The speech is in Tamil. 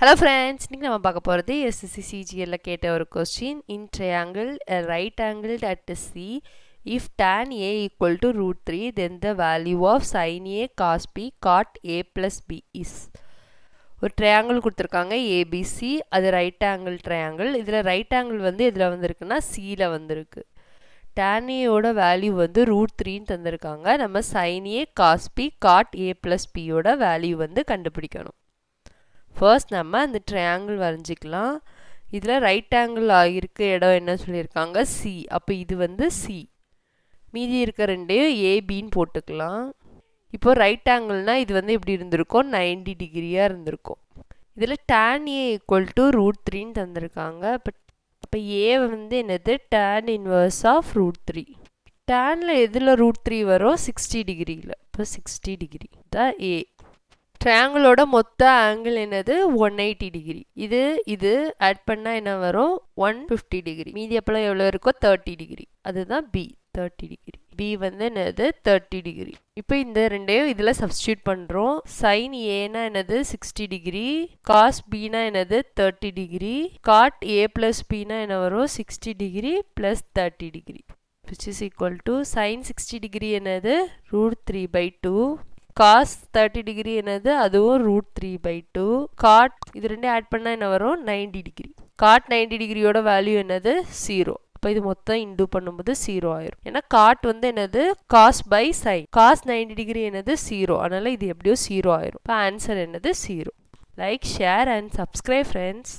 Hello friends, இன்னைக்கு நம்ம பார்க்க போகிறது SSC CGL கேட்ட ஒரு question. In triangle, a right angled at C, if tan A equal to root 3, then the value of sin A cos B cot A plus B is. ஒரு ட்ரையாங்கிள் கொடுத்துருக்காங்க ABC, அது ரைட் ஆங்கிள் ட்ரையாங்கிள். இதில் ரைட் ஆங்கிள் வந்து இதில் வந்திருக்குன்னா Cயில் வந்திருக்கு. tan A ஓட வேல்யூ வந்து ரூட் 3ன்னு தந்திருக்காங்க. நம்ம sin A cos B cot A plus B ஓட வேல்யூ வந்து கண்டுபிடிக்கணும். ஃபர்ஸ்ட் நம்ம அந்த ட்ரையாங்கிள் வரைஞ்சிக்கலாம். இதில் ரைட் ஆங்கிள் ஆகியிருக்க இடம் என்ன சொல்லியிருக்காங்க சி. அப்போ இது வந்து சி. மீதி இருக்க ரெண்டையும் ஏபின்னு போட்டுக்கலாம். இப்போ ரைட் ஆங்கிள்னால் இது வந்து எப்படி இருந்திருக்கும் 90 டிகிரியாக இருந்திருக்கும். இதில் tan A equal to root 3ன்னு தந்திருக்காங்க. அப்போ ஏ வந்து என்னது tan இன்வர்ஸ் ஆஃப் ரூட் 3. டேனில் எதில் ரூட் 3 வரும் 60 டிகிரியில். இப்போ 60 டிகிரி தான் ஏ. ட்ரையாங்கிளோட மொத்த ஆங்கிள் என்னது 180 டிகிரி. இது ஆட் பண்ணால் என்ன வரும் 150 டிகிரி. மீதி அப்பெல்லாம் எவ்வளோ இருக்கோ 30 டிகிரி. அதுதான் பி 30 டிகிரி. பி வந்து என்னது 30 டிகிரி. இப்போ இந்த ரெண்டையும் இதில் சப்ஸ்டியூட் பண்ணுறோம். சைன் ஏனா என்னது 60 டிகிரி, காஸ் பினா என்னது 30 டிகிரி, காட் ஏ ப்ளஸ் பினா என்ன வரும் 60 degree plus 30 degree which is equal to sin 60 degree என்னது ரூட் 3/2, cos 30 டிகிரி என்னது அதுவும் ரூட் 3/2, காட் இது ரெண்டும் ஆட் பண்ணால் என்ன வரும் 90 டிகிரி. காட் 90 டிகிரியோட வேல்யூ என்னது 0. அப்போ இது மொத்தம் இன்டூ பண்ணும்போது 0 ஆயிரும். ஏன்னா காட் வந்து என்னது cos by sine. Cos 90 degree என்னது 0. அதனால இது எப்படியோ 0 ஆயிரும். இப்போ ஆன்சர் என்னது 0. Like, share and subscribe friends.